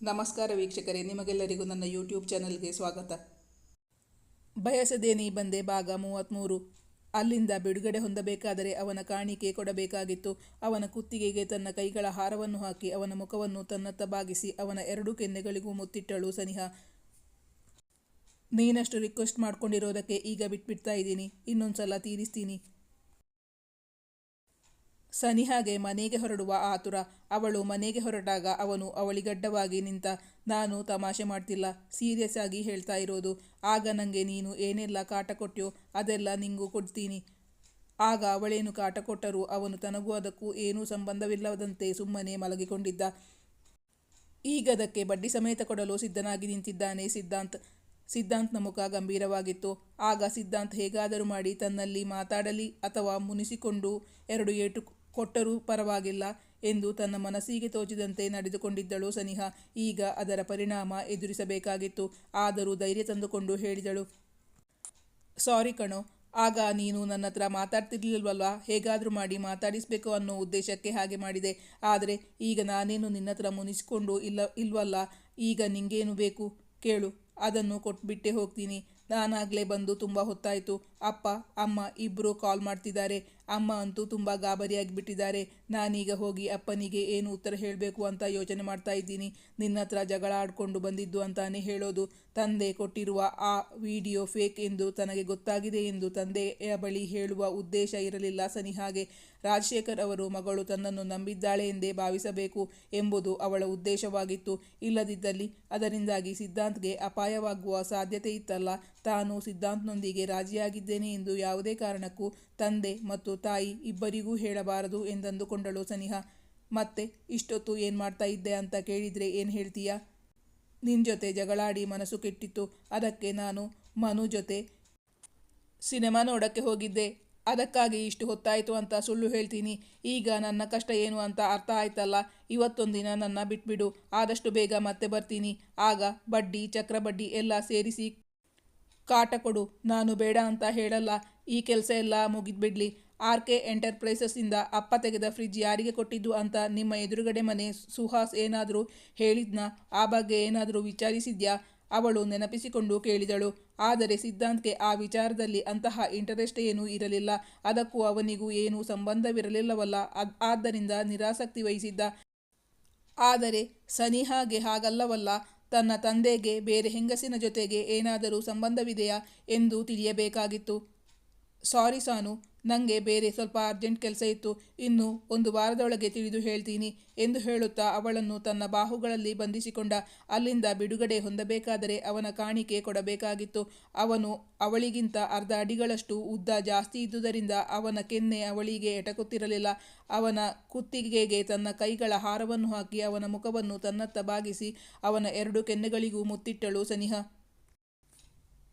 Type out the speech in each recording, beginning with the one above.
ನಮಸ್ಕಾರ ವೀಕ್ಷಕರೇ, ನಿಮಗೆಲ್ಲರಿಗೂ ನನ್ನ ಯೂಟ್ಯೂಬ್ ಚಾನಲ್ಗೆ ಸ್ವಾಗತ. ಬಯಸದೇ ನೀ ಬಂದೆ ಭಾಗ 33. ಅಲ್ಲಿಂದ ಬಿಡುಗಡೆ ಹೊಂದಬೇಕಾದರೆ ಅವನ ಕಾಣಿಕೆ ಕೊಡಬೇಕಾಗಿತ್ತು. ಅವನ ಕುತ್ತಿಗೆಗೆ ತನ್ನ ಕೈಗಳ ಹಾರವನ್ನು ಹಾಕಿ ಅವನ ಮುಖವನ್ನು ತನ್ನತ್ತ ಬಾಗಿಸಿ ಅವನ 2 ಕೆನ್ನೆಗಳಿಗೂ ಮುತ್ತಿಟ್ಟಳು ಸನಿಹಾ. ನೀನಷ್ಟು ರಿಕ್ವೆಸ್ಟ್ ಮಾಡ್ಕೊಂಡಿರೋದಕ್ಕೆ ಈಗ ಬಿಟ್ಬಿಡ್ತಾ ಇದ್ದೀನಿ, ಇನ್ನೊಂದ್ಸಲ ತೀರಿಸ್ತೀನಿ. ಸನಿಹಾಗೆ ಮನೆಗೆ ಹೊರಡುವ ಆತುರ. ಅವಳು ಮನೆಗೆ ಹೊರಟಾಗ ಅವನು ಅವಳಿಗಡ್ಡವಾಗಿ ನಿಂತ. ನಾನು ತಮಾಷೆ ಮಾಡ್ತಿಲ್ಲ, ಸೀರಿಯಸ್ ಆಗಿ ಹೇಳ್ತಾ ಇರೋದು. ಆಗ ನನಗೆ ನೀನು ಏನೆಲ್ಲ ಕಾಟ ಕೊಟ್ಯೋ ಅದೆಲ್ಲ ನಿಂಗೂ ಕೊಡ್ತೀನಿ. ಆಗ ಅವಳೇನು ಕಾಟ ಕೊಟ್ಟರೂ ಅವನು ತನಗೂ ಅದಕ್ಕೂ ಏನೂ ಸಂಬಂಧವಿಲ್ಲದಂತೆ ಸುಮ್ಮನೆ ಮಲಗಿಕೊಂಡಿದ್ದ. ಈಗದಕ್ಕೆ ಬಡ್ಡಿ ಸಮೇತ ಕೊಡಲು ಸಿದ್ಧನಾಗಿ ನಿಂತಿದ್ದಾನೆ ಸಿದ್ಧಾಂತ್ನ ಮುಖ ಗಂಭೀರವಾಗಿತ್ತು. ಆಗ ಸಿದ್ಧಾಂತ್ ಹೇಗಾದರೂ ಮಾಡಿ ತನ್ನಲ್ಲಿ ಮಾತಾಡಲಿ ಅಥವಾ ಮುನಿಸಿಕೊಂಡು 2 ಏಟು ಕೊಟ್ಟರೂ ಪರವಾಗಿಲ್ಲ ಎಂದು ತನ್ನ ಮನಸ್ಸಿಗೆ ತೋಚಿದಂತೆ ನಡೆದುಕೊಂಡಿದ್ದಳು ಸನಿಹಾ. ಈಗ ಅದರ ಪರಿಣಾಮ ಎದುರಿಸಬೇಕಾಗಿತ್ತು. ಆದರೂ ಧೈರ್ಯ ತಂದುಕೊಂಡು ಹೇಳಿದಳು, ಸಾರಿ ಕಣೋ, ಆಗ ನೀನು ನನ್ನ ಹತ್ರ ಮಾತಾಡ್ತಿರ್ಲಿಲ್ವಲ್ವಾ, ಹೇಗಾದರೂ ಮಾಡಿ ಮಾತಾಡಿಸ್ಬೇಕು ಅನ್ನೋ ಉದ್ದೇಶಕ್ಕೆ ಹಾಗೆ ಮಾಡಿದೆ. ಆದರೆ ಈಗ ನಾನೇನು ನಿನ್ನ ಹತ್ರ ಮುನಿಸ್ಕೊಂಡು ಇಲ್ವಲ್ಲ. ಈಗ ನಿಂಗೇನು ಬೇಕು ಕೇಳು, ಅದನ್ನು ಕೊಟ್ಬಿಟ್ಟೆ ಹೋಗ್ತೀನಿ. ನಾನಾಗಲೇ ಬಂದು ತುಂಬ ಹೊತ್ತಾಯಿತು. ಅಪ್ಪ ಅಮ್ಮ ಇಬ್ಬರು ಕಾಲ್ ಮಾಡ್ತಿದ್ದಾರೆ. ಅಮ್ಮ ಅಂತೂ ತುಂಬ ಗಾಬರಿಯಾಗಿಬಿಟ್ಟಿದ್ದಾರೆ. ನಾನೀಗ ಹೋಗಿ ಅಪ್ಪನಿಗೆ ಏನು ಉತ್ತರ ಹೇಳಬೇಕು ಅಂತ ಯೋಚನೆ ಮಾಡ್ತಾ ಇದ್ದೀನಿ. ನಿನ್ನ ಹತ್ರ ಜಗಳ ಆಡ್ಕೊಂಡು ಬಂದಿದ್ದು ಅಂತಾನೆ ಹೇಳೋದು. ತಂದೆ ಕೊಟ್ಟಿರುವ ಆ ವಿಡಿಯೋ ಫೇಕ್ ಎಂದು ತನಗೆ ಗೊತ್ತಾಗಿದೆ ಎಂದು ತಂದೆಯ ಬಳಿ ಹೇಳುವ ಉದ್ದೇಶ ಇರಲಿಲ್ಲ ಸನಿಹಾಗೆ. ರಾಜಶೇಖರ್ ಅವರು ಮಗಳು ತನ್ನನ್ನು ನಂಬಿದ್ದಾಳೆ ಎಂದೇ ಭಾವಿಸಬೇಕು ಎಂಬುದು ಅವಳ ಉದ್ದೇಶವಾಗಿತ್ತು. ಇಲ್ಲದಿದ್ದಲ್ಲಿ ಅದರಿಂದಾಗಿ ಸಿದ್ಧಾಂತ್ಗೆ ಅಪಾಯವಾಗುವ ಸಾಧ್ಯತೆ ಇತ್ತಲ್ಲ. ತಾನು ಸಿದ್ಧಾಂತ್ನೊಂದಿಗೆ ರಾಜಿಯಾಗಿದ್ದೇನೆ ಎಂದು ಯಾವುದೇ ಕಾರಣಕ್ಕೂ ತಂದೆ ಮತ್ತು ತಾಯಿ ಇಬ್ಬರಿಗೂ ಹೇಳಬಾರದು ಎಂದಂದುಕೊಂಡಳು ಸನಿಹಾ. ಮತ್ತೆ ಇಷ್ಟೊತ್ತು ಏನು ಮಾಡ್ತಾ ಇದ್ದೆ ಅಂತ ಕೇಳಿದರೆ ಏನು ಹೇಳ್ತೀಯಾ? ನಿನ್ನ ಜೊತೆ ಜಗಳಾಡಿ ಮನಸ್ಸು ಕೆಟ್ಟಿತ್ತು, ಅದಕ್ಕೆ ನಾನು ಮನು ಜೊತೆ ಸಿನಿಮಾ ನೋಡೋಕ್ಕೆ ಹೋಗಿದ್ದೆ. ಅದಕ್ಕಾಗಿ ಇಷ್ಟು ಹೊತ್ತಾಯಿತು ಅಂತ ಸುಳ್ಳು ಹೇಳ್ತೀನಿ. ಈಗ ನನ್ನ ಕಷ್ಟ ಏನು ಅಂತ ಅರ್ಥ ಆಯ್ತಲ್ಲ. ಇವತ್ತೊಂದಿನ ನನ್ನ ಬಿಟ್ಬಿಡು, ಆದಷ್ಟು ಬೇಗ ಮತ್ತೆ ಬರ್ತೀನಿ. ಆಗ ಬಡ್ಡಿ ಚಕ್ರಬಡ್ಡಿ ಎಲ್ಲ ಸೇರಿಸಿ ಕಾಟ ಕೊಡು. ನಾನು ಬೇಡ ಅಂತ ಹೇಳಲ್ಲ. ಈ ಕೆಲಸ ಎಲ್ಲ ಮುಗಿದ್ಬಿಡ್ಲಿ. RK ಎಂಟರ್ಪ್ರೈಸಸ್ಸಿಂದ ಅಪ್ಪ ತೆಗೆದ ಫ್ರಿಡ್ಜ್ ಯಾರಿಗೆ ಕೊಟ್ಟಿದ್ದು ಅಂತ ನಿಮ್ಮ ಎದುರುಗಡೆ ಮನೆ ಸುಹಾಸ್ ಏನಾದರೂ ಹೇಳಿದ್ನಾ? ಆ ಬಗ್ಗೆ ಏನಾದರೂ ವಿಚಾರಿಸಿದ್ಯಾ? ಅವಳು ನೆನಪಿಸಿಕೊಂಡು ಕೇಳಿದಳು. ಆದರೆ ಸಿದ್ಧಾಂತ್ಗೆ ಆ ವಿಚಾರದಲ್ಲಿ ಅಂತಹ ಇಂಟರೆಸ್ಟ್ ಏನೂ ಇರಲಿಲ್ಲ. ಅದಕ್ಕೂ ಅವನಿಗೂ ಏನೂ ಸಂಬಂಧವಿರಲಿಲ್ಲವಲ್ಲ. ಆದ್ದರಿಂದ ನಿರಾಸಕ್ತಿ ವಹಿಸಿದ್ದ. ಆದರೆ ಸನಿಹಾಗೆ ಹಾಗಲ್ಲವಲ್ಲ. ತನ್ನ ತಂದೆಗೆ ಬೇರೆ ಹೆಂಗಸಿನ ಜೊತೆಗೆ ಏನಾದರೂ ಸಂಬಂಧವಿದೆಯಾ ಎಂದು ತಿಳಿಯಬೇಕಾಗಿತ್ತು. ಸಾರಿ ಸಾನು, ನನಗೆ ಬೇರೆ ಸ್ವಲ್ಪ ಅರ್ಜೆಂಟ್ ಕೆಲಸ ಇತ್ತು. ಇನ್ನು 1 ವಾರದೊಳಗೆ ತಿಳಿದು ಹೇಳ್ತೀನಿ ಎಂದು ಹೇಳುತ್ತಾ ಅವಳನ್ನು ತನ್ನ ಬಾಹುಗಳಲ್ಲಿ ಬಂಧಿಸಿಕೊಂಡ. ಅಲ್ಲಿಂದ ಬಿಡುಗಡೆ ಹೊಂದಬೇಕಾದರೆ ಅವನ ಕಾಣಿಕೆ ಕೊಡಬೇಕಾಗಿತ್ತು. ಅವನು ಅವಳಿಗಿಂತ ಅರ್ಧ ಅಡಿಗಳಷ್ಟು ಉದ್ದ ಜಾಸ್ತಿ ಇದ್ದುದರಿಂದ ಅವನ ಕೆನ್ನೆ ಅವಳಿಗೆ ಎಟಕುತ್ತಿರಲಿಲ್ಲ. ಅವನ ಕುತ್ತಿಗೆಗೆ ತನ್ನ ಕೈಗಳ ಹಾರವನ್ನು ಹಾಕಿ ಅವನ ಮುಖವನ್ನು ತನ್ನತ್ತ ಬಾಗಿಸಿ ಅವನ 2 ಕೆನ್ನೆಗಳಿಗೂ ಮುತ್ತಿಟ್ಟಳು ಸನಿಹಾ.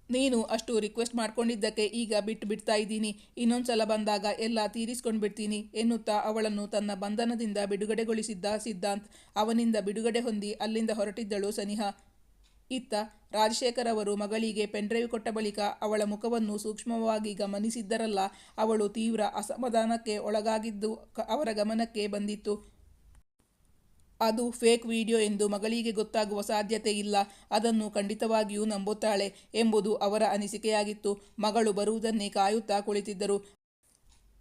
ನೀನು ಅಷ್ಟು ರಿಕ್ವೆಸ್ಟ್ ಮಾಡ್ಕೊಂಡಿದ್ದಕ್ಕೆ ಈಗ ಬಿಡ್ತಾ ಇದ್ದೀನಿ. ಇನ್ನೊಂದ್ಸಲ ಬಂದಾಗ ಎಲ್ಲ ತೀರಿಸ್ಕೊಂಡ್ಬಿಡ್ತೀನಿ ಎನ್ನುತ್ತಾ ಅವಳನ್ನು ತನ್ನ ಬಂಧನದಿಂದ ಬಿಡುಗಡೆಗೊಳಿಸಿದ್ದ ಸಿದ್ಧಾಂತ್. ಅವನಿಂದ ಬಿಡುಗಡೆ ಹೊಂದಿ ಅಲ್ಲಿಂದ ಹೊರಟಿದ್ದಳು ಸನಿಹಾ. ಇತ್ತ ರಾಜಶೇಖರ್ ಅವರು ಮಗಳಿಗೆ ಪೆನ್ಡ್ರೈವ್ ಕೊಟ್ಟ ಬಳಿಕ ಅವಳ ಮುಖವನ್ನು ಸೂಕ್ಷ್ಮವಾಗಿ ಗಮನಿಸಿದ್ದರಲ್ಲ, ಅವಳು ತೀವ್ರ ಅಸಮಾಧಾನಕ್ಕೆ ಒಳಗಾಗಿದ್ದು ಅವರ ಗಮನಕ್ಕೆ ಬಂದಿತ್ತು. ಅದು ಫೇಕ್ ವಿಡಿಯೋ ಎಂದು ಮಗಳಿಗೆ ಗೊತ್ತಾಗುವ ಸಾಧ್ಯತೆ ಇಲ್ಲ. ಅದನ್ನು ಖಂಡಿತವಾಗಿಯೂ ನಂಬುತ್ತಾಳೆ ಎಂಬುದು ಅವರ ಅನಿಸಿಕೆಯಾಗಿತ್ತು. ಮಗಳು ಬರುವುದನ್ನೇ ಕಾಯುತ್ತಾ ಕುಳಿತಿದ್ದರು.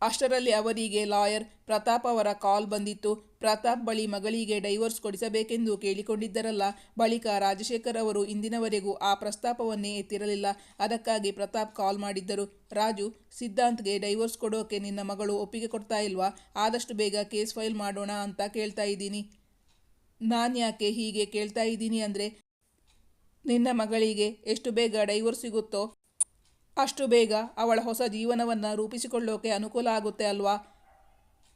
ಅಷ್ಟರಲ್ಲಿ ಅವರಿಗೆ ಲಾಯರ್ ಪ್ರತಾಪ್ ಅವರ ಕಾಲ್ ಬಂದಿತ್ತು. ಪ್ರತಾಪ್ ಬಳಿ ಮಗಳಿಗೆ ಡೈವೋರ್ಸ್ ಕೊಡಿಸಬೇಕೆಂದು ಕೇಳಿಕೊಂಡಿದ್ದರಲ್ಲ. ಬಳಿಕ ರಾಜಶೇಖರ್ ಅವರು ಇಂದಿನವರೆಗೂ ಆ ಪ್ರಸ್ತಾಪವನ್ನೇ ಎತ್ತಿರಲಿಲ್ಲ. ಅದಕ್ಕಾಗಿ ಪ್ರತಾಪ್ ಕಾಲ್ ಮಾಡಿದ್ದರು. ರಾಜು, ಸಿದ್ಧಾಂತ್ಗೆ ಡೈವೋರ್ಸ್ ಕೊಡೋಕೆ ನಿನ್ನ ಮಗಳು ಒಪ್ಪಿಗೆ ಕೊಡ್ತಾ ಇಲ್ವಾ? ಆದಷ್ಟು ಬೇಗ ಕೇಸ್ ಫೈಲ್ ಮಾಡೋಣ ಅಂತ ಕೇಳ್ತಾ ಇದ್ದೀನಿ. ನಾನ್ಯಾಕೆ ಹೀಗೆ ಕೇಳ್ತಾ ಇದ್ದೀನಿ ಅಂದರೆ, ನಿನ್ನ ಮಗಳಿಗೆ ಎಷ್ಟು ಬೇಗ ಡೈವೋರ್ಸ್ ಸಿಗುತ್ತೋ ಅಷ್ಟು ಬೇಗ ಅವಳ ಹೊಸ ಜೀವನವನ್ನು ರೂಪಿಸಿಕೊಳ್ಳೋಕೆ ಅನುಕೂಲ ಆಗುತ್ತೆ ಅಲ್ವಾ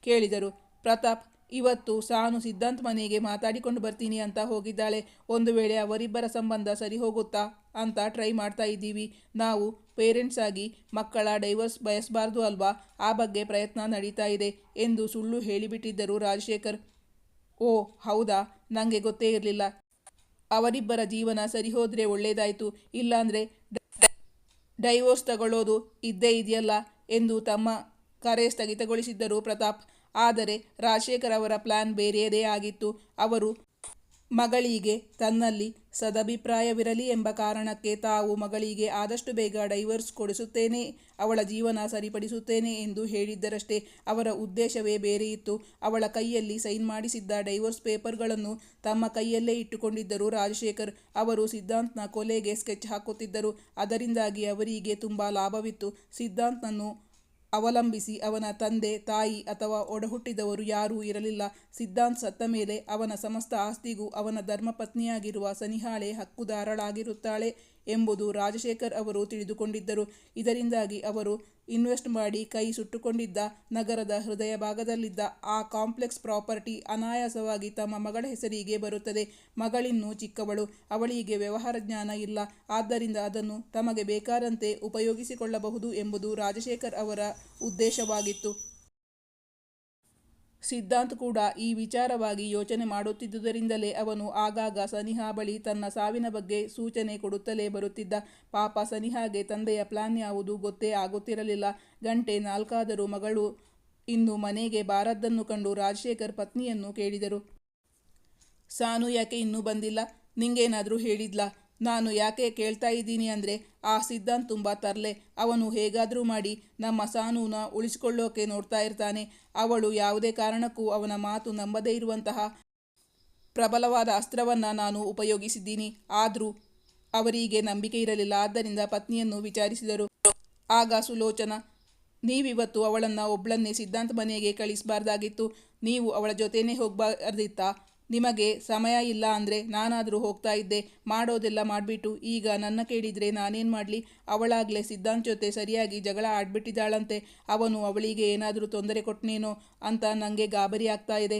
ಕೇಳಿದರು. ಪ್ರತಾಪ್, ಇವತ್ತು ಸಾನು ಸಿದ್ಧಾಂತ್ ಮನೆಗೆ ಮಾತಾಡಿಕೊಂಡು ಬರ್ತೀನಿ ಅಂತ ಹೋಗಿದ್ದಾಳೆ. ಒಂದು ವೇಳೆ ಅವರಿಬ್ಬರ ಸಂಬಂಧ ಸರಿ ಹೋಗುತ್ತಾ ಅಂತ ಟ್ರೈ ಮಾಡ್ತಾ ಇದ್ದೀವಿ. ನಾವು ಪೇರೆಂಟ್ಸ್ ಆಗಿ ಮಕ್ಕಳ ಡೈವೋರ್ಸ್ ಬಯಸಬಾರ್ದು ಅಲ್ವಾ? ಆ ಬಗ್ಗೆ ಪ್ರಯತ್ನ ನಡೀತಾ ಇದೆ ಎಂದು ಸುಳ್ಳು ಹೇಳಿಬಿಟ್ಟಿದ್ದರು ರಾಜಶೇಖರ್. ಓ ಹೌದಾ, ನನಗೆ ಗೊತ್ತೇ ಇರಲಿಲ್ಲ. ಅವರಿಬ್ಬರ ಜೀವನ ಸರಿ ಹೋದರೆ ಒಳ್ಳೆಯದಾಯಿತು, ಇಲ್ಲಾಂದರೆ ಡೈವೋರ್ಸ್ ತಗೊಳ್ಳೋದು ಇದ್ದೇ ಇದೆಯಲ್ಲ ಎಂದು ತಮ್ಮ ಕರೆ ಸ್ಥಗಿತಗೊಳಿಸಿದ್ದರು ಪ್ರತಾಪ್. ಆದರೆ ರಾಜಶೇಖರ್ ಅವರ ಪ್ಲಾನ್ ಬೇರೆಯದೇ ಆಗಿತ್ತು. ಅವರು ಮಗಳಿಗೆ ತನ್ನಲ್ಲಿ ಸದಭಿಪ್ರಾಯವಿರಲಿ ಎಂಬ ಕಾರಣಕ್ಕೆ ತಾವು ಮಗಳಿಗೆ ಆದಷ್ಟು ಬೇಗ ಡೈವರ್ಸ್ ಕೊಡಿಸುತ್ತೇನೆ, ಅವಳ ಜೀವನ ಸರಿಪಡಿಸುತ್ತೇನೆ ಎಂದು ಹೇಳಿದ್ದರಷ್ಟೇ. ಅವರ ಉದ್ದೇಶವೇ ಬೇರೆಯಿತ್ತು. ಅವಳ ಕೈಯಲ್ಲಿ ಸೈನ್ ಮಾಡಿಸಿದ್ದ ಡೈವೋರ್ಸ್ ಪೇಪರ್ಗಳನ್ನು ತಮ್ಮ ಕೈಯಲ್ಲೇ ಇಟ್ಟುಕೊಂಡಿದ್ದರು ರಾಜಶೇಖರ್. ಅವರು ಸಿದ್ಧಾಂತ್ನ ಕೊಲೆಗೆ ಸ್ಕೆಚ್ ಹಾಕುತ್ತಿದ್ದರು. ಅದರಿಂದಾಗಿ ಅವರಿಗೆ ತುಂಬ ಲಾಭವಿತ್ತು. ಸಿದ್ಧಾಂತ್ನನ್ನು ಅವಲಂಬಿಸಿ ಅವನ ತಂದೆ ತಾಯಿ ಅಥವಾ ಒಡಹುಟ್ಟಿದವರು ಯಾರೂ ಇರಲಿಲ್ಲ. ಸಿದ್ಧಾಂತ್ ಸತ್ತ ಮೇಲೆ ಅವನ ಸಮಸ್ತ ಆಸ್ತಿಗೂ ಅವನ ಧರ್ಮಪತ್ನಿಯಾಗಿರುವ ಸನಿಹಾಳೆ ಹಕ್ಕುದಾರಳಾಗಿರುತ್ತಾಳೆ ಎಂಬುದು ರಾಜಶೇಖರ್ ಅವರು ತಿಳಿದುಕೊಂಡಿದ್ದರು. ಇದರಿಂದಾಗಿ ಅವರು ಇನ್ವೆಸ್ಟ್ ಮಾಡಿ ಕೈ ಸುಟ್ಟುಕೊಂಡಿದ್ದ ನಗರದ ಹೃದಯ ಭಾಗದಲ್ಲಿದ್ದ ಆ ಕಾಂಪ್ಲೆಕ್ಸ್ ಪ್ರಾಪರ್ಟಿ ಅನಾಯಾಸವಾಗಿ ತಮ್ಮ ಮಗಳ ಹೆಸರಿಗೆ ಬರುತ್ತದೆ. ಮಗಳಿನ್ನೂ ಚಿಕ್ಕವಳು, ಅವಳಿಗೆ ವ್ಯವಹಾರ ಜ್ಞಾನ ಇಲ್ಲ. ಆದ್ದರಿಂದ ಅದನ್ನು ತಮಗೆ ಬೇಕಾದಂತೆ ಉಪಯೋಗಿಸಿಕೊಳ್ಳಬಹುದು ಎಂಬುದು ರಾಜಶೇಖರ್ ಅವರ ಉದ್ದೇಶವಾಗಿತ್ತು. ಸಿದ್ಧಾಂತ್ ಕೂಡ ಈ ವಿಚಾರವಾಗಿ ಯೋಚನೆ ಮಾಡುತ್ತಿದ್ದುದರಿಂದಲೇ ಅವನು ಆಗಾಗ ಸನಿಹಾ ಬಳಿ ತನ್ನ ಸಾವಿನ ಬಗ್ಗೆ ಸೂಚನೆ ಕೊಡುತ್ತಲೇ ಬರುತ್ತಿದ್ದ. ಪಾಪ ಸನಿಹಾಗೆ ತಂದೆಯ ಪ್ಲಾನ್ ಯಾವುದು ಗೊತ್ತೇ ಆಗುತ್ತಿರಲಿಲ್ಲ. ಗಂಟೆ 4 ಮಗಳು ಇನ್ನು ಮನೆಗೆ ಬಾರದ್ದನ್ನು ಕಂಡು ರಾಜಶೇಖರ್ ಪತ್ನಿಯನ್ನು ಕೇಳಿದರು. ಸಾನು ಯಾಕೆ ಇನ್ನೂ ಬಂದಿಲ್ಲ? ನಿಂಗೇನಾದರೂ ಹೇಳಿದ್ಲಾ? ನಾನು ಯಾಕೆ ಕೇಳ್ತಾ ಇದ್ದೀನಿ ಅಂದರೆ, ಆ ಸಿದ್ಧಾಂತ್ ತುಂಬ ತರ್ಲೆ. ಅವನು ಹೇಗಾದರೂ ಮಾಡಿ ನಮ್ಮ ಸಾನೂನ ಉಳಿಸಿಕೊಳ್ಳೋಕೆ ನೋಡ್ತಾ ಇರ್ತಾನೆ. ಅವಳು ಯಾವುದೇ ಕಾರಣಕ್ಕೂ ಅವನ ಮಾತು ನಂಬದೇ ಇರುವಂತಹ ಪ್ರಬಲವಾದ ಅಸ್ತ್ರವನ್ನು ನಾನು ಉಪಯೋಗಿಸಿದ್ದೀನಿ. ಆದರೂ ಅವರಿಗೆ ನಂಬಿಕೆ ಇರಲಿಲ್ಲ. ಆದ್ದರಿಂದ ಪತ್ನಿಯನ್ನು ವಿಚಾರಿಸಿದರು. ಆಗ ಸುಲೋಚನಾ, ನೀವಿವತ್ತು ಅವಳನ್ನು ಒಬ್ಳನ್ನೇ ಸಿದ್ಧಾಂತ್ ಮನೆಗೆ ಕಳಿಸಬಾರ್ದಾಗಿತ್ತು. ನೀವು ಅವಳ ಜೊತೆನೇ ಹೋಗಬಾರ್ದಿತ್ತಾ? ನಿಮಗೆ ಸಮಯ ಇಲ್ಲ ಅಂದರೆ ನಾನಾದರೂ ಹೋಗ್ತಾ ಇದ್ದೆ. ಮಾಡೋದೆಲ್ಲ ಮಾಡಿಬಿಟ್ಟು ಈಗ ನನ್ನ ಕೇಳಿದರೆ ನಾನೇನು ಮಾಡಲಿ? ಅವಳಾಗಲೇ ಸಿದ್ಧಾಂತ್ ಜೊತೆ ಸರಿಯಾಗಿ ಜಗಳ ಆಡ್ಬಿಟ್ಟಿದ್ದಾಳಂತೆ. ಅವನು ಅವಳಿಗೆ ಏನಾದರೂ ತೊಂದರೆ ಕೊಟ್ಟನೇನೋ ಅಂತ ನನಗೆ ಗಾಬರಿ ಆಗ್ತಾ ಇದೆ.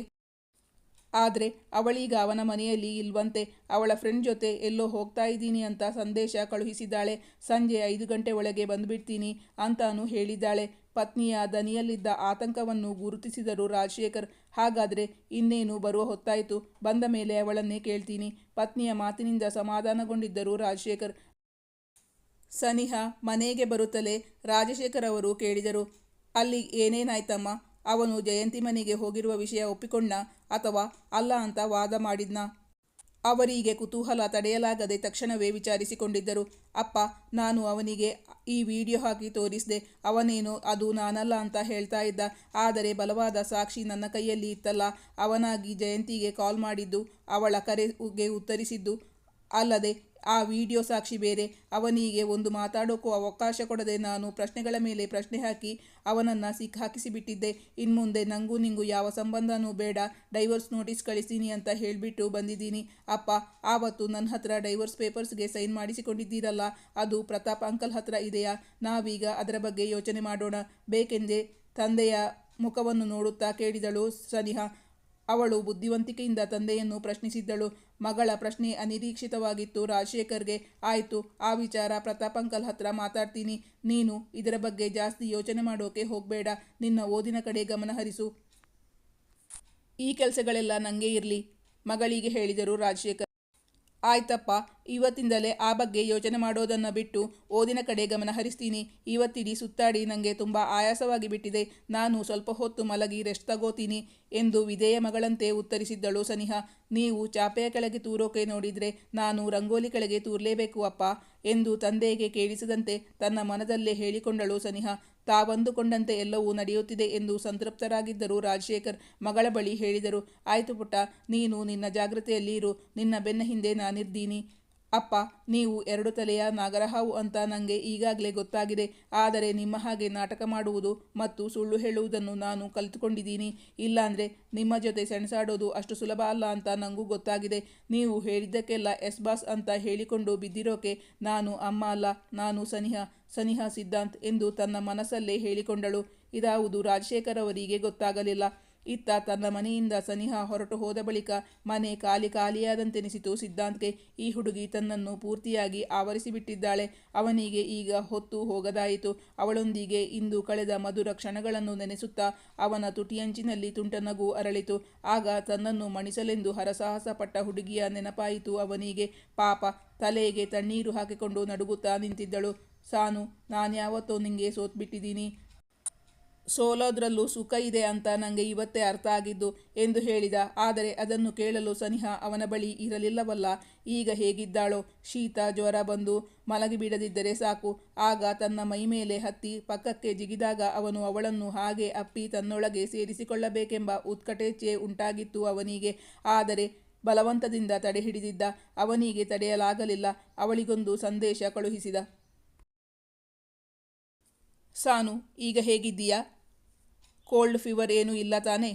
ಆದರೆ ಅವಳೀಗ ಅವನ ಮನೆಯಲ್ಲಿ ಇಲ್ವಂತೆ. ಅವಳ ಫ್ರೆಂಡ್ ಜೊತೆ ಎಲ್ಲೋ ಹೋಗ್ತಾ ಇದ್ದೀನಿ ಅಂತ ಸಂದೇಶ ಕಳುಹಿಸಿದ್ದಾಳೆ. ಸಂಜೆ 5 ಗಂಟೆ ಒಳಗೆ ಬಂದುಬಿಡ್ತೀನಿ ಅಂತಾನು ಹೇಳಿದ್ದಾಳೆ. ಪತ್ನಿಯ ದನಿಯಲ್ಲಿದ್ದ ಆತಂಕವನ್ನು ಗುರುತಿಸಿದರು ರಾಜಶೇಖರ್. ಹಾಗಾದರೆ ಇನ್ನೇನು, ಬರುವ ಹೊತ್ತಾಯಿತು. ಬಂದ ಮೇಲೆ ಅವಳನ್ನೇ ಕೇಳ್ತೀನಿ. ಪತ್ನಿಯ ಮಾತಿನಿಂದ ಸಮಾಧಾನಗೊಂಡಿದ್ದರು ರಾಜಶೇಖರ್. ಸನಿಹಾ ಮನೆಗೆ ಬರುತ್ತಲೇ ರಾಜಶೇಖರ್ ಅವರು ಕೇಳಿದರು, ಅಲ್ಲಿ ಏನೇನಾಯ್ತಮ್ಮ? ಅವನು ಜಯಂತಿ ಮನೆಗೆ ಹೋಗಿರುವ ವಿಷಯ ಒಪ್ಪಿಕೊಂಡ ಅಥವಾ ಅಲ್ಲ ಅಂತ ವಾದ ಮಾಡಿದ್ನ? ಅವರಿಗೆ ಕುತೂಹಲ ತಡೆಯಲಾಗದೆ ತಕ್ಷಣವೇ ವಿಚಾರಿಸಿಕೊಂಡಿದ್ದರು. ಅಪ್ಪ, ನಾನು ಅವನಿಗೆ ಈ ವಿಡಿಯೋ ಹಾಕಿ ತೋರಿಸಿದೆ. ಅವನೇನೋ ಅದು ನಾನಲ್ಲ ಅಂತ ಹೇಳ್ತಾ ಇದ್ದ. ಆದರೆ ಬಲವಾದ ಸಾಕ್ಷಿ ನನ್ನ ಕೈಯಲ್ಲಿ ಇತ್ತಲ್ಲ. ಅವನಾಗಿ ಜಯಂತಿಗೆ ಕಾಲ್ ಮಾಡಿದ್ದು, ಅವಳ ಕರೆಗೆ ಉತ್ತರಿಸಿದ್ದು ಅಲ್ಲದೆ ಆ ವಿಡಿಯೋ ಸಾಕ್ಷಿ ಬೇರೆ. ಅವನಿಗೆ ಒಂದು ಮಾತಾಡೋಕ್ಕೂ ಅವಕಾಶ ಕೊಡದೆ ನಾನು ಪ್ರಶ್ನೆಗಳ ಮೇಲೆ ಪ್ರಶ್ನೆ ಹಾಕಿ ಅವನನ್ನು ಸಿಕ್ಕಾಕಿಸಿಬಿಟ್ಟಿದ್ದೆ. ಇನ್ಮುಂದೆ ನನಗೂ ನಿಂಗೂ ಯಾವ ಸಂಬಂಧನೂ ಬೇಡ, ಡೈವೋರ್ಸ್ ನೋಟಿಸ್ ಕಳಿಸ್ತೀನಿ ಅಂತ ಹೇಳಿಬಿಟ್ಟು ಬಂದಿದ್ದೀನಿ. ಅಪ್ಪ, ಆವತ್ತು ನನ್ನ ಹತ್ರ ಡೈವೋರ್ಸ್ ಪೇಪರ್ಸ್ಗೆ ಸೈನ್ ಮಾಡಿಸಿಕೊಂಡಿದ್ದೀರಲ್ಲ, ಅದು ಪ್ರತಾಪ್ ಅಂಕಲ್ ಹತ್ರ ಇದೆಯಾ? ನಾವೀಗ ಅದರ ಬಗ್ಗೆ ಯೋಚನೆ ಮಾಡೋಣ ಬೇಕೆಂದೇ ತಂದೆಯ ಮುಖವನ್ನು ನೋಡುತ್ತಾ ಕೇಳಿದಳು ಸನಿಹಾ. ಅವಳು ಬುದ್ಧಿವಂತಿಕೆಯಿಂದ ತಂದೆಯನ್ನು ಪ್ರಶ್ನಿಸಿದ್ದಳು. ಮಗಳ ಪ್ರಶ್ನೆ ಅನಿರೀಕ್ಷಿತವಾಗಿತ್ತು ರಾಜಶೇಖರ್ಗೆ. ಆಯಿತು, ಆ ವಿಚಾರ ಪ್ರತಾಪ್ ಅಂಕಲ್ ಹತ್ರ ಮಾತಾಡ್ತೀನಿ. ನೀನು ಇದರ ಬಗ್ಗೆ ಜಾಸ್ತಿ ಯೋಚನೆ ಮಾಡೋಕೆ ಹೋಗಬೇಡ. ನಿನ್ನ ಓದಿನ ಕಡೆ ಗಮನ ಹರಿಸು. ಈ ಕೆಲಸಗಳೆಲ್ಲ ನನಗೆ ಇರಲಿ, ಮಗಳಿಗೆ ಹೇಳಿದರು ರಾಜಶೇಖರ್. ಆಯ್ತಪ್ಪ, ಇವತ್ತಿಂದಲೇ ಆ ಬಗ್ಗೆ ಯೋಚನೆ ಮಾಡೋದನ್ನು ಬಿಟ್ಟು ಓದಿನ ಕಡೆ ಗಮನ ಹರಿಸ್ತೀನಿ. ಇವತ್ತಿಡೀ ಸುತ್ತಾಡಿ ನನಗೆ ತುಂಬ ಆಯಾಸವಾಗಿ ಬಿಟ್ಟಿದೆ. ನಾನು ಸ್ವಲ್ಪ ಹೊತ್ತು ಮಲಗಿ ರೆಸ್ಟ್ ತಗೋತೀನಿ ಎಂದು ವಿಧೇಯ ಮಗಳಂತೆ ಉತ್ತರಿಸಿದ್ದಳು ಸನಿಹಾ. ನೀವು ಚಾಪೆಯ ಕೆಳಗೆ ತೂರೋಕೆ ನೋಡಿದರೆ ನಾನು ರಂಗೋಲಿ ಕೆಳಗೆ ತೂರಲೇಬೇಕು ಅಪ್ಪ ಎಂದು ತಂದೆಗೆ ಕೇಳಿಸದಂತೆ ತನ್ನ ಮನದಲ್ಲೇ ಹೇಳಿಕೊಂಡಳು ಸನಿಹಾ. ತಾವಂದುಕೊಂಡಂತೆ ಎಲ್ಲವೂ ನಡೆಯುತ್ತಿದೆ ಎಂದು ಸಂತೃಪ್ತರಾಗಿದ್ದರು ರಾಜಶೇಖರ್. ಮಗಳ ಬಳಿ ಹೇಳಿದರು, ಆಯಿತು ಪುಟ್ಟ, ನೀನು ನಿನ್ನ ಜಾಗ್ರತೆಯಲ್ಲಿ ಇರು. ನಿನ್ನ ಬೆನ್ನ ಹಿಂದೆ ನಾನಿರ್ತೀನಿ. ಅಪ್ಪ, ನೀವು 2 ತಲೆಯ ನಾಗರಹಾವು ಅಂತ ನನಗೆ ಈಗಾಗಲೇ ಗೊತ್ತಾಗಿದೆ. ಆದರೆ ನಿಮ್ಮ ಹಾಗೆ ನಾಟಕ ಮಾಡುವುದು ಮತ್ತು ಸುಳ್ಳು ಹೇಳುವುದನ್ನು ನಾನು ಕಲಿತುಕೊಂಡಿದ್ದೀನಿ. ಇಲ್ಲಾಂದರೆ ನಿಮ್ಮ ಜೊತೆ ಸೆಣಸಾಡೋದು ಅಷ್ಟು ಸುಲಭ ಅಲ್ಲ ಅಂತ ನನಗೂ ಗೊತ್ತಾಗಿದೆ. ನೀವು ಹೇಳಿದ್ದಕ್ಕೆಲ್ಲ ಎಸ್ ಬಾಸ್ ಅಂತ ಹೇಳಿಕೊಂಡು ಬಿದ್ದಿರೋಕೆ ನಾನು ಅಮ್ಮ ಅಲ್ಲ, ನಾನು ಸನಿಹಾ ಸಿದ್ಧಾಂತ್ ಎಂದು ತನ್ನ ಮನಸ್ಸಲ್ಲೇ ಹೇಳಿಕೊಂಡಳು. ಇದಾವುದು ರಾಜಶೇಖರ್ ಅವರಿಗೆ ಗೊತ್ತಾಗಲಿಲ್ಲ. ಇತ್ತ ತನ್ನ ಮನೆಯಿಂದ ಸನಿಹಾ ಹೊರಟು ಹೋದ ಬಳಿಕ ಮನೆ ಖಾಲಿಯಾದಂತೆನಿಸಿತು ಸಿದ್ಧಾಂತ್ಗೆ. ಈ ಹುಡುಗಿ ತನ್ನನ್ನು ಪೂರ್ತಿಯಾಗಿ ಆವರಿಸಿಬಿಟ್ಟಿದ್ದಾಳೆ. ಅವನಿಗೆ ಈಗ ಹೊತ್ತು ಹೋಗದಾಯಿತು. ಅವಳೊಂದಿಗೆ ಇಂದು ಕಳೆದ ಮಧುರ ಕ್ಷಣಗಳನ್ನು ನೆನೆಸುತ್ತಾ ಅವನ ತುಟಿಯಂಚಿನಲ್ಲಿ ತುಂಟ ನಗು ಅರಳಿತು. ಆಗ ತನ್ನನ್ನು ಮಣಿಸಲೆಂದು ಹರಸಾಹಸ ಪಟ್ಟ ಹುಡುಗಿಯ ನೆನಪಾಯಿತು ಅವನಿಗೆ. ಪಾಪ, ತಲೆಗೆ ತಣ್ಣೀರು ಹಾಕಿಕೊಂಡು ನಡುಗುತ್ತಾ ನಿಂತಿದ್ದಳು. ಸಾನು, ನಾನ್ಯಾವತ್ತೋ ನಿಂಗೆ ಸೋತ್ಬಿಟ್ಟಿದ್ದೀನಿ. ಸೋಲೋದ್ರಲ್ಲೂ ಸುಖ ಇದೆ ಅಂತ ನನಗೆ ಇವತ್ತೇ ಅರ್ಥ ಆಗಿದ್ದು ಎಂದು ಹೇಳಿದ. ಆದರೆ ಅದನ್ನು ಕೇಳಲು ಸನಿಹಾ ಅವನ ಬಳಿ ಇರಲಿಲ್ಲವಲ್ಲ. ಈಗ ಹೇಗಿದ್ದಾಳೋ? ಶೀತ ಜ್ವರ ಬಂದು ಮಲಗಿಬಿಡದಿದ್ದರೆ ಸಾಕು. ಆಗ ತನ್ನ ಮೈಮೇಲೆ ಹತ್ತಿ ಪಕ್ಕಕ್ಕೆ ಜಿಗಿದಾಗ ಅವನು ಅವಳನ್ನು ಹಾಗೆ ಅಪ್ಪಿ ತನ್ನೊಳಗೆ ಸೇರಿಸಿಕೊಳ್ಳಬೇಕೆಂಬ ಉತ್ಕಟೇಚ್ಛೆ ಉಂಟಾಗಿತ್ತು ಅವನಿಗೆ. ಆದರೆ ಬಲವಂತದಿಂದ ತಡೆಹಿಡಿದಿದ್ದ. ಅವನಿಗೆ ತಡೆಯಲಾಗಲಿಲ್ಲ. ಅವಳಿಗೊಂದು ಸಂದೇಶ ಕಳುಹಿಸಿದ. ಸಾನು, ಈಗ ಹೇಗಿದ್ದೀಯಾ? ಕೋಲ್ಡ್ ಫೀವರ್ ಏನೂ ಇಲ್ಲ ತಾನೇ?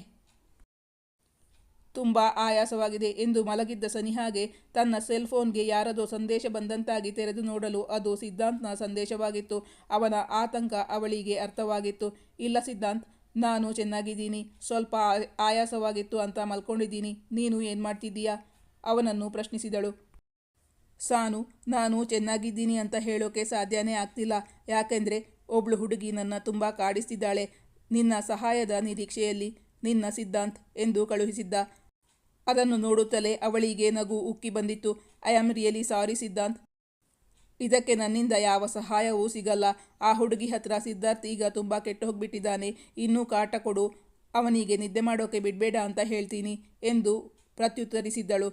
ತುಂಬ ಆಯಾಸವಾಗಿದೆ ಎಂದು ಮಲಗಿದ್ದ ಸನಿಹಾಗೆ ತನ್ನ ಸೆಲ್ಫೋನ್ಗೆ ಯಾರದೋ ಸಂದೇಶ ಬಂದಂತಾಗಿ ತೆರೆದು ನೋಡಲು ಅದು ಸಿದ್ಧಾಂತ್ನ ಸಂದೇಶವಾಗಿತ್ತು. ಅವನ ಆತಂಕ ಅವಳಿಗೆ ಅರ್ಥವಾಗಿತ್ತು. ಇಲ್ಲ ಸಿದ್ಧಾಂತ್, ನಾನು ಚೆನ್ನಾಗಿದ್ದೀನಿ. ಸ್ವಲ್ಪ ಆಯಾಸವಾಗಿತ್ತು ಅಂತ ಮಲ್ಕೊಂಡಿದ್ದೀನಿ. ನೀನು ಏನು ಮಾಡ್ತಿದ್ದೀಯಾ? ಅವನನ್ನು ಪ್ರಶ್ನಿಸಿದಳು. ಸಾನು, ನಾನು ಚೆನ್ನಾಗಿದ್ದೀನಿ ಅಂತ ಹೇಳೋಕೆ ಸಾಧ್ಯನೇ ಆಗ್ತಿಲ್ಲ. ಯಾಕೆಂದರೆ ಒಬ್ಳು ಹುಡುಗಿ ನನ್ನ ತುಂಬ ಕಾಡಿಸ್ತಿದ್ದಾಳೆ. ನಿನ್ನ ಸಹಾಯದ ನಿರೀಕ್ಷೆಯಲ್ಲಿ, ನಿನ್ನ ಸಿದ್ಧಾಂತ್ ಎಂದು ಕಳುಹಿಸಿದ್ದ. ಅದನ್ನು ನೋಡುತ್ತಲೇ ಅವಳಿಗೆ ನಗು ಉಕ್ಕಿ ಬಂದಿತ್ತು. I am really sorry Siddhant. ಇದಕ್ಕೆ ನನ್ನಿಂದ ಯಾವ ಸಹಾಯವೂ ಸಿಗಲ್ಲ. ಆ ಹುಡುಗಿ ಹತ್ರ ಸಿದ್ಧಾರ್ಥ್ ಈಗ ತುಂಬ ಕೆಟ್ಟು ಹೋಗ್ಬಿಟ್ಟಿದ್ದಾನೆ. ಇನ್ನೂ ಕಾಟ ಕೊಡು, ಅವನಿಗೆ ನಿದ್ದೆ ಮಾಡೋಕೆ ಬಿಡಬೇಡ ಅಂತ ಹೇಳ್ತೀನಿ ಎಂದು ಪ್ರತ್ಯುತ್ತರಿಸಿದ್ದಳು.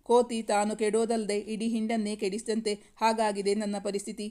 ಕೋತಿ ತಾನು ಕೆಡೋದಲ್ಲದೆ ಇಡೀ ಹಿಂಡನ್ನೇ ಕೆಡಿಸಿದಂತೆ ಹಾಗಾಗಿದೆ ನನ್ನ ಪರಿಸ್ಥಿತಿ.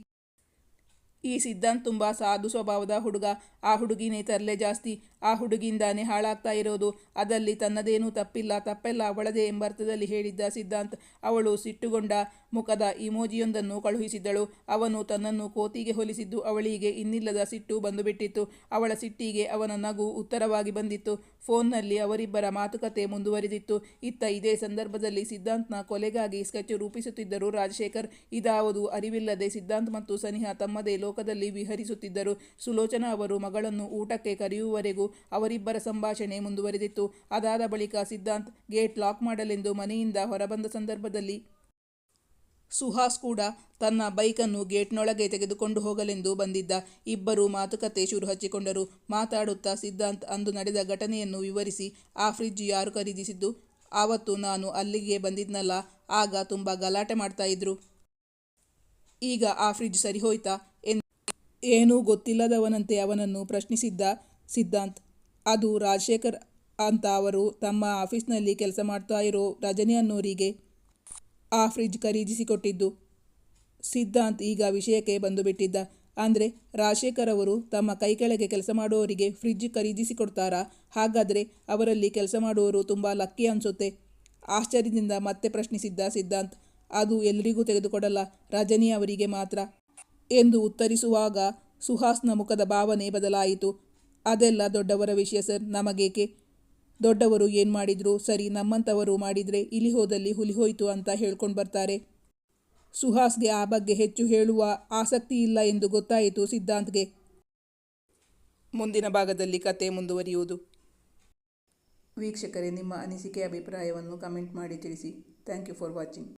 ಈ ಸಿದ್ಧಾಂತ್ ತುಂಬ ಸಾಧು ಸ್ವಭಾವದ ಹುಡುಗ. ಆ ಹುಡುಗಿನೇ ತರಲೆ ಜಾಸ್ತಿ. ಆ ಹುಡುಗಿಯಿಂದಾನೇ ಹಾಳಾಗ್ತಾ ಇರೋದು. ಅದಲ್ಲಿ ತನ್ನದೇನೂ ತಪ್ಪಿಲ್ಲ, ತಪ್ಪೆಲ್ಲ ಅವಳದೇ ಎಂಬರ್ಥದಲ್ಲಿ ಹೇಳಿದ್ದ ಸಿದ್ಧಾಂತ್. ಅವಳು ಸಿಟ್ಟುಗೊಂಡ ಮುಖದ ಇಮೋಜಿಯೊಂದನ್ನು ಕಳುಹಿಸಿದ್ದಳು. ಅವನು ತನ್ನನ್ನು ಕೋತಿಗೆ ಹೋಲಿಸಿದ್ದು ಅವಳಿಗೆ ಇನ್ನಿಲ್ಲದ ಸಿಟ್ಟು ಬಂದುಬಿಟ್ಟಿತ್ತು. ಅವಳ ಸಿಟ್ಟಿಗೆ ಅವನ ನಗು ಉತ್ತರವಾಗಿ ಬಂದಿತ್ತು. ಫೋನ್ನಲ್ಲಿ ಅವರಿಬ್ಬರ ಮಾತುಕತೆ ಮುಂದುವರಿದಿತ್ತು. ಇತ್ತ ಇದೇ ಸಂದರ್ಭದಲ್ಲಿ ಸಿದ್ಧಾಂತ್ನ ಕೊಲೆಗಾಗಿ ಸ್ಕೆಚ್ ರೂಪಿಸುತ್ತಿದ್ದರು ರಾಜಶೇಖರ್. ಇದಾವುದು ಅರಿವಿಲ್ಲದೆ ಸಿದ್ಧಾಂತ್ ಮತ್ತು ಸನಿಹಾ ತಮ್ಮದೇ ಲೋಕದಲ್ಲಿ ವಿಹರಿಸುತ್ತಿದ್ದರು. ಸುಲೋಚನಾ ಅವರು ಮಗಳನ್ನು ಊಟಕ್ಕೆ ಕರೆಯುವವರೆಗೂ ಅವರಿಬ್ಬರ ಸಂಭಾಷಣೆ ಮುಂದುವರಿದಿತ್ತು. ಅದಾದ ಬಳಿಕ ಸಿದ್ಧಾಂತ್ ಗೇಟ್ ಲಾಕ್ ಮಾಡಲೆಂದು ಮನೆಯಿಂದ ಹೊರಬಂದ ಸಂದರ್ಭದಲ್ಲಿ ಸುಹಾಸ್ ಕೂಡ ತನ್ನ ಬೈಕನ್ನು ಗೇಟ್ನೊಳಗೆ ತೆಗೆದುಕೊಂಡು ಹೋಗಲೆಂದು ಬಂದಿದ್ದ. ಇಬ್ಬರು ಮಾತುಕತೆ ಶುರು ಹಚ್ಚಿಕೊಂಡರು. ಮಾತಾಡುತ್ತಾ ಸಿದ್ಧಾಂತ್ ಅಂದು ನಡೆದ ಘಟನೆಯನ್ನು ವಿವರಿಸಿ, ಆ ಫ್ರಿಡ್ಜ್ ಯಾರು ಖರೀದಿಸಿದ್ದು? ಆವತ್ತು ನಾನು ಅಲ್ಲಿಗೆ ಬಂದಿದ್ನಲ್ಲ, ಆಗ ತುಂಬ ಗಲಾಟೆ ಮಾಡ್ತಾ ಇದ್ರು. ಈಗ ಆ ಫ್ರಿಡ್ಜ್ ಸರಿ ಹೋಯ್ತಾ ಎಂದು ಏನೂ ಗೊತ್ತಿಲ್ಲದವನಂತೆ ಅವನನ್ನು ಪ್ರಶ್ನಿಸಿದ್ದ ಸಿದ್ಧಾಂತ್. ಅದು ರಾಜಶೇಖರ್ ಅಂತ ಅವರು ತಮ್ಮ ಆಫೀಸ್ನಲ್ಲಿ ಕೆಲಸ ಮಾಡ್ತಾ ಇರೋ ರಜನಿ ಅನ್ನೋರಿಗೆ ಆ ಫ್ರಿಡ್ಜ್ ಖರೀದಿಸಿಕೊಟ್ಟಿದ್ದು. ಸಿದ್ಧಾಂತ್ ಈಗ ವಿಷಯಕ್ಕೆ ಬಂದುಬಿಟ್ಟಿದ್ದ. ಅಂದರೆ ರಾಜಶೇಖರ್ ಅವರು ತಮ್ಮ ಕೈ ಕೆಳಗೆ ಕೆಲಸ ಮಾಡುವವರಿಗೆ ಫ್ರಿಡ್ಜ್ ಖರೀದಿಸಿಕೊಡ್ತಾರಾ? ಹಾಗಾದರೆ ಅವರಲ್ಲಿ ಕೆಲಸ ಮಾಡುವವರು ತುಂಬ ಲಕ್ಕಿ ಅನಿಸುತ್ತೆ. ಆಶ್ಚರ್ಯದಿಂದ ಮತ್ತೆ ಪ್ರಶ್ನಿಸಿದ್ದ ಸಿದ್ಧಾಂತ್. ಅದು ಎಲ್ರಿಗೂ ತೆಗೆದುಕೊಡಲ್ಲ, ರಜನಿ ಅವರಿಗೆ ಮಾತ್ರ ಎಂದು ಉತ್ತರಿಸುವಾಗ ಸುಹಾಸ್ನ ಮುಖದ ಭಾವನೆ ಬದಲಾಯಿತು. ಅದೆಲ್ಲ ದೊಡ್ಡವರ ವಿಷಯ ಸರ್, ನಮಗೇಕೆ? ದೊಡ್ಡವರು ಏನು ಮಾಡಿದ್ರು ಸರಿ, ನಮ್ಮಂಥವರು ಮಾಡಿದರೆ ಇಲಿ ಹೋದಲ್ಲಿ ಹುಲಿ ಹೋಯ್ತು ಅಂತ ಹೇಳ್ಕೊಂಡು ಬರ್ತಾರೆ. ಸುಹಾಸ್ಗೆ ಆ ಬಗ್ಗೆ ಹೆಚ್ಚು ಹೇಳುವ ಆಸಕ್ತಿ ಇಲ್ಲ ಎಂದು ಗೊತ್ತಾಯಿತು ಸಿದ್ಧಾಂತ್ಗೆ. ಮುಂದಿನ ಭಾಗದಲ್ಲಿ ಕತೆ ಮುಂದುವರಿಯುವುದು. ವೀಕ್ಷಕರೇ, ನಿಮ್ಮ ಅನಿಸಿಕೆ ಅಭಿಪ್ರಾಯವನ್ನು ಕಮೆಂಟ್ ಮಾಡಿ ತಿಳಿಸಿ. Thank you for watching.